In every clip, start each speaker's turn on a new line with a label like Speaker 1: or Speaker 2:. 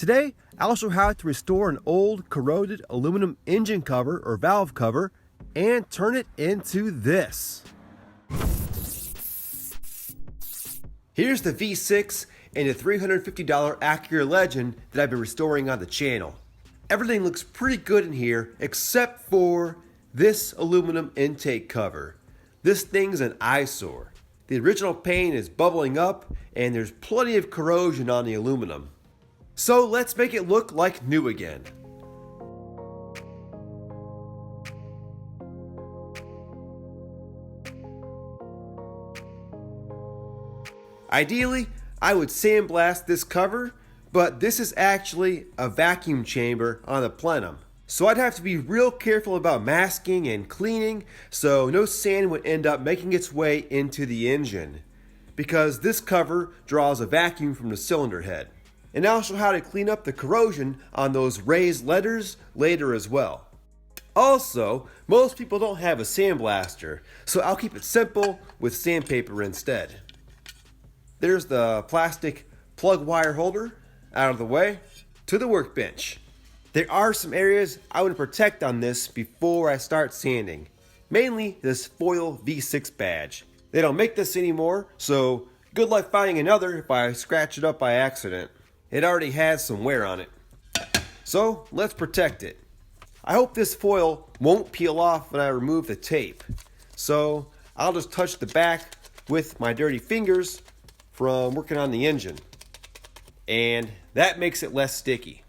Speaker 1: Today, I'll show how to restore an old corroded aluminum engine cover or valve cover and turn it into this. Here's the V6 and the $350 Acura Legend that I've been restoring on the channel. Everything looks pretty good in here except for this aluminum intake cover. This thing's an eyesore. The original paint is bubbling up and there's plenty of corrosion on the aluminum. So let's make it look like new again. Ideally, I would sandblast this cover, but this is actually a vacuum chamber on the plenum. So I'd have to be real careful about masking and cleaning so no sand would end up making its way into the engine, because this cover draws a vacuum from the cylinder head. And I'll show how to clean up the corrosion on those raised letters later as well. Also, most people don't have a sandblaster, so I'll keep it simple with sandpaper instead. There's the plastic plug wire holder out of the way to the workbench. There are some areas I would protect on this before I start sanding, mainly this foil V6 badge. They don't make this anymore, so good luck finding another if I scratch it up by accident. It already has some wear on it. So let's protect it. I hope this foil won't peel off when I remove the tape. So I'll just touch the back with my dirty fingers from working on the engine. And that makes it less sticky.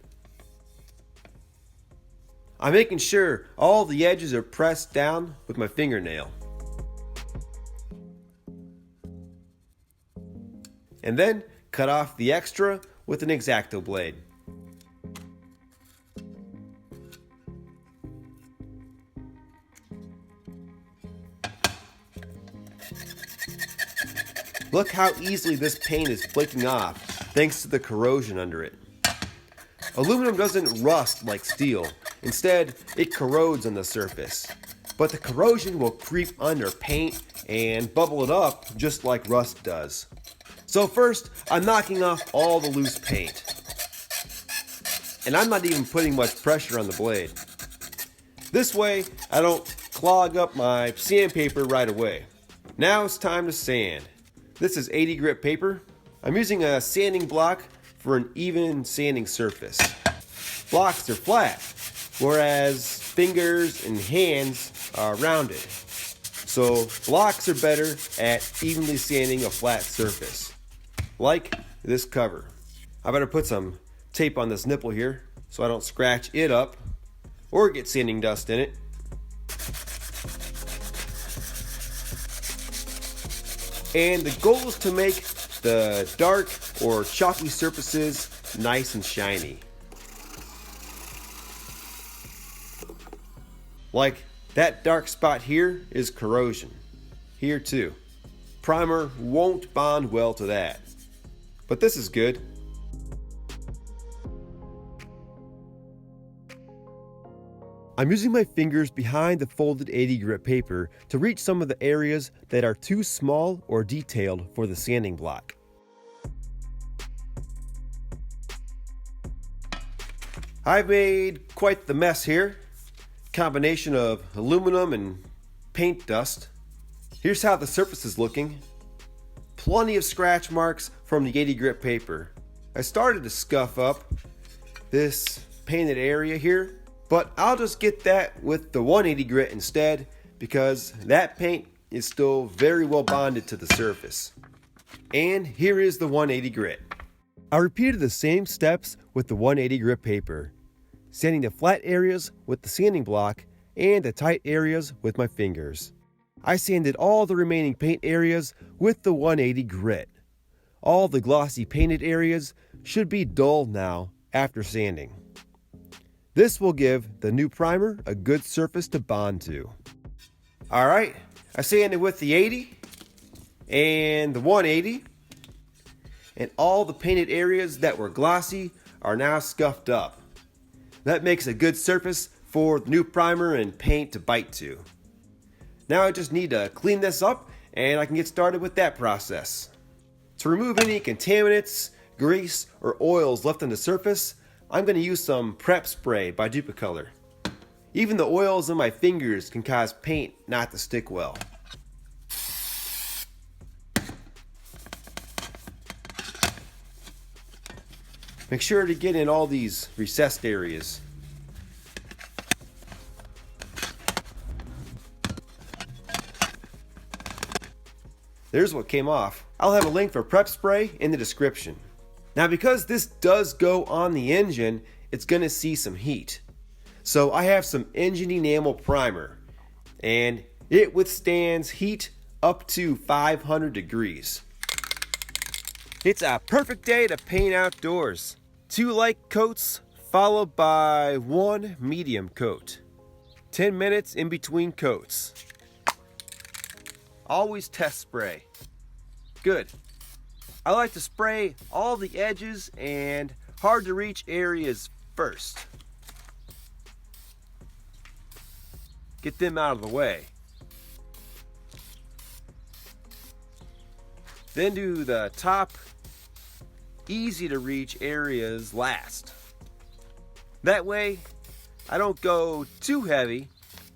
Speaker 1: I'm making sure all the edges are pressed down with my fingernail. And then cut off the extra with an X-Acto blade. Look how easily this paint is flaking off thanks to the corrosion under it. Aluminum doesn't rust like steel. Instead, it corrodes on the surface. But the corrosion will creep under paint and bubble it up just like rust does. So first, I'm knocking off all the loose paint. And I'm not even putting much pressure on the blade. This way, I don't clog up my sandpaper right away. Now it's time to sand. This is 80 grit paper. I'm using a sanding block for an even sanding surface. Blocks are flat, whereas fingers and hands are rounded. So blocks are better at evenly sanding a flat surface, like this cover. I better put some tape on this nipple here so I don't scratch it up or get sanding dust in it. And the goal is to make the dark or chalky surfaces nice and shiny. Like that dark spot here is corrosion. Here too. Primer won't bond well to that. But this is good. I'm using my fingers behind the folded 80 grit paper to reach some of the areas that are too small or detailed for the sanding block. I've made quite the mess here. Combination of aluminum and paint dust. Here's how the surface is looking. Plenty of scratch marks from the 80 grit paper. I started to scuff up this painted area here, but I'll just get that with the 180 grit instead because that paint is still very well bonded to the surface. And here is the 180 grit. I repeated the same steps with the 180 grit paper, sanding the flat areas with the sanding block and the tight areas with my fingers. I sanded all the remaining paint areas with the 180 grit. All the glossy painted areas should be dull now after sanding. This will give the new primer a good surface to bond to. Alright, I sanded with the 80 and the 180, and all the painted areas that were glossy are now scuffed up. That makes a good surface for the new primer and paint to bite to. Now I just need to clean this up and I can get started with that process. To remove any contaminants, grease, or oils left on the surface, I'm going to use some prep spray by Duplicolor. Even the oils in my fingers can cause paint not to stick well. Make sure to get in all these recessed areas. There's what came off. I'll have a link for prep spray in the description. Now because this does go on the engine, it's going to see some heat. So I have some engine enamel primer, and it withstands heat up to 500 degrees. It's a perfect day to paint outdoors. 2 light coats followed by 1 medium coat. 10 minutes in between coats. Always test spray. Good. I like to spray all the edges and hard to reach areas first. Get them out of the way. Then do the top, easy to reach areas last. That way, I don't go too heavy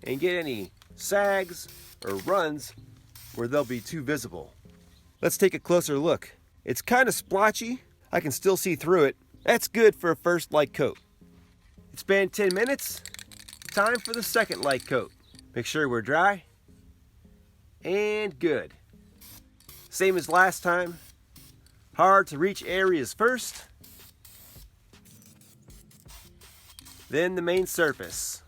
Speaker 1: and get any sags or runs where they'll be too visible. Let's take a closer look. It's kind of splotchy. I can still see through it. That's good for a first light coat. It's been 10 minutes. Time for the second light coat. Make sure we're dry. And good. Same as last time. Hard to reach areas first. Then the main surface.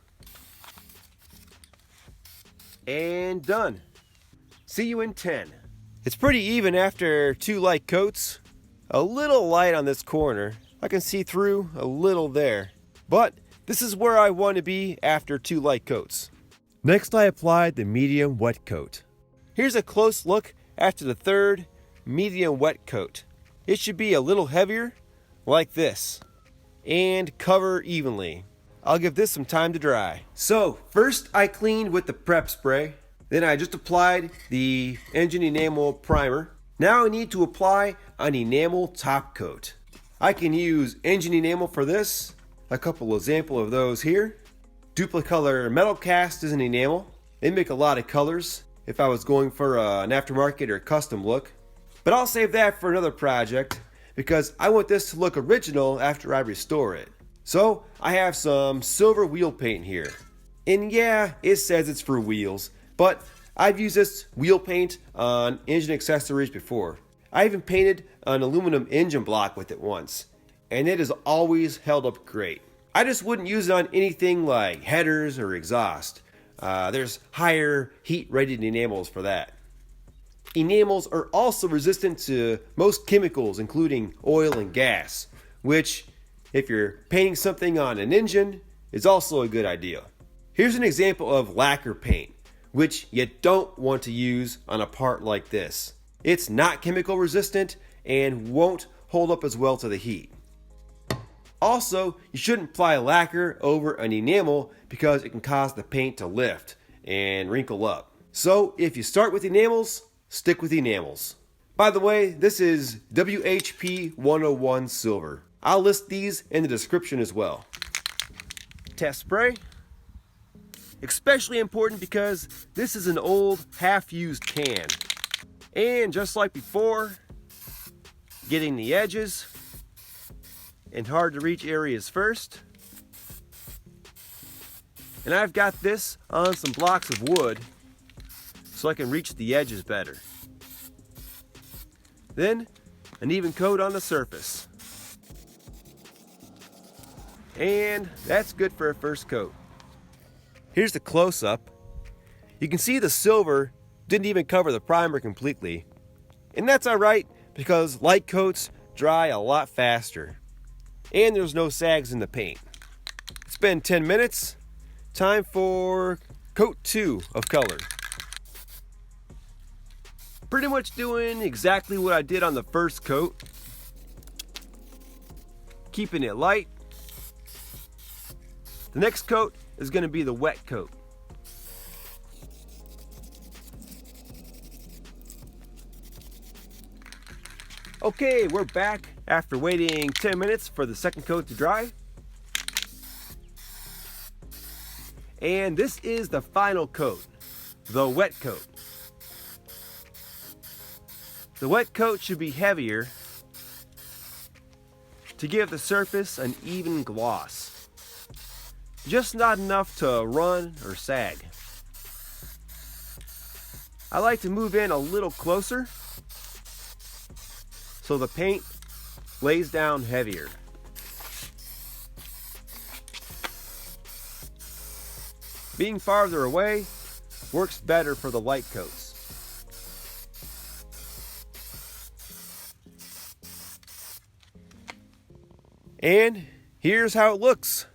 Speaker 1: And done. See you in 10. It's pretty even after 2 light coats. A little light on this corner. I can see through a little there. But this is where I want to be after 2 light coats. Next I applied the medium wet coat. Here's a close look after the 3rd medium wet coat. It should be a little heavier, like this, and cover evenly. I'll give this some time to dry. So first I cleaned with the prep spray. Then I just applied the engine enamel primer. Now I need to apply an enamel top coat. I can use engine enamel for this. A couple examples of those here. Duplicolor metal cast is an enamel. They make a lot of colors if I was going for an aftermarket or custom look. But I'll save that for another project because I want this to look original after I restore it. So I have some silver wheel paint here. And yeah, it says it's for wheels, but I've used this wheel paint on engine accessories before. I even painted an aluminum engine block with it once, and it has always held up great. I just wouldn't use it on anything like headers or exhaust. There's higher heat-rated enamels for that. Enamels are also resistant to most chemicals, including oil and gas, which, if you're painting something on an engine, is also a good idea. Here's an example of lacquer paint, which you don't want to use on a part like this. It's not chemical resistant and won't hold up as well to the heat. Also, you shouldn't apply lacquer over an enamel because it can cause the paint to lift and wrinkle up. So if you start with enamels, stick with enamels. By the way, this is WHP 101 silver. I'll list these in the description as well. Test spray. Especially important because this is an old half-used can. And just like before, getting the edges and hard to reach areas first. And I've got this on some blocks of wood so I can reach the edges better. Then an even coat on the surface. And that's good for a first coat. Here's the close-up. You can see the silver didn't even cover the primer completely. And that's alright because light coats dry a lot faster. And there's no sags in the paint. It's been 10 minutes. Time for coat 2 of color. Pretty much doing exactly what I did on the first coat. Keeping it light. The next coat is going to be the wet coat. Okay, we're back after waiting 10 minutes for the second coat to dry. And this is the final coat, the wet coat. The wet coat should be heavier to give the surface an even gloss. Just not enough to run or sag. I like to move in a little closer so the paint lays down heavier. Being farther away works better for the light coats. And here's how it looks.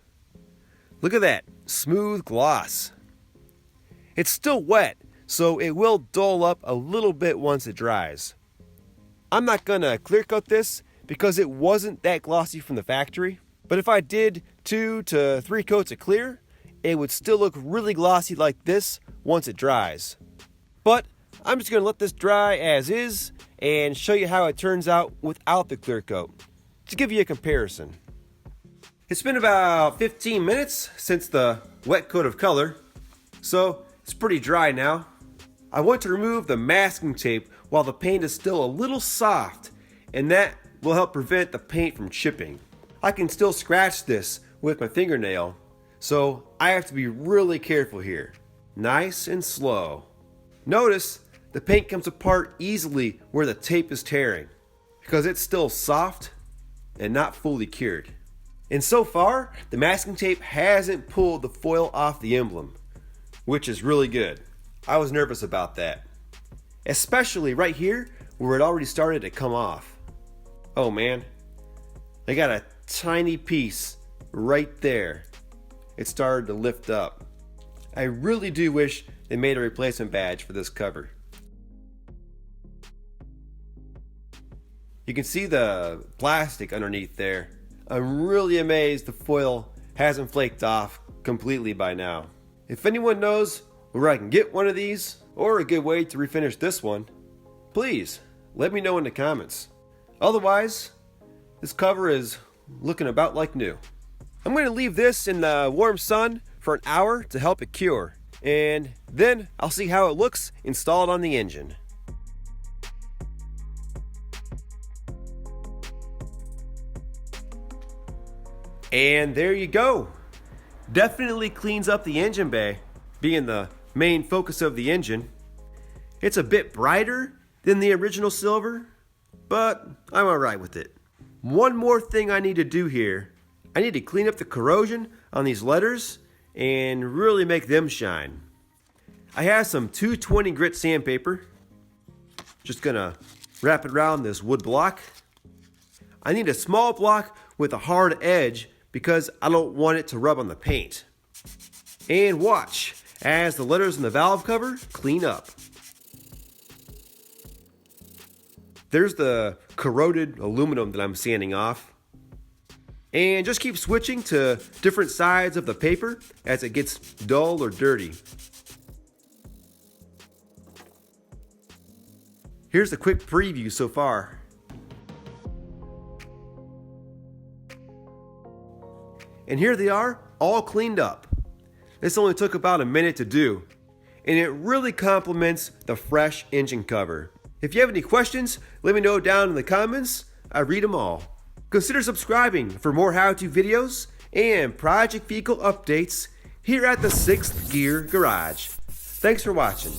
Speaker 1: Look at that smooth gloss. It's still wet, so it will dull up a little bit once it dries. I'm not gonna clear coat this because it wasn't that glossy from the factory, but if I did 2 to 3 coats of clear, it would still look really glossy like this once it dries. But I'm just gonna let this dry as is and show you how it turns out without the clear coat, to give you a comparison. It's been about 15 minutes since the wet coat of color, so it's pretty dry now. I want to remove the masking tape while the paint is still a little soft, and that will help prevent the paint from chipping. I can still scratch this with my fingernail, so I have to be really careful here. Nice and slow. Notice the paint comes apart easily where the tape is tearing, because it's still soft and not fully cured. And so far, the masking tape hasn't pulled the foil off the emblem, which is really good. I was nervous about that, especially right here where it already started to come off. Oh man, I got a tiny piece right there. It started to lift up. I really do wish they made a replacement badge for this cover. You can see the plastic underneath there. I'm really amazed the foil hasn't flaked off completely by now. If anyone knows where I can get one of these, or a good way to refinish this one, please let me know in the comments. Otherwise, this cover is looking about like new. I'm going to leave this in the warm sun for an hour to help it cure, and then I'll see how it looks installed on the engine. And there you go. Definitely cleans up the engine bay, being the main focus of the engine. It's a bit brighter than the original silver, but I'm alright with it. One more thing I need to do here. I need to clean up the corrosion on these letters and really make them shine. I have some 220 grit sandpaper. Just gonna wrap it around this wood block. I need a small block with a hard edge because I don't want it to rub on the paint. And watch as the letters in the valve cover clean up. There's the corroded aluminum that I'm sanding off. And just keep switching to different sides of the paper as it gets dull or dirty. Here's a quick preview so far. And here they are, all cleaned up. This only took about a minute to do, and it really complements the fresh engine cover. If you have any questions, let me know down in the comments. I read them all. Consider subscribing for more how-to videos and project vehicle updates here at the 6th Gear Garage. Thanks for watching.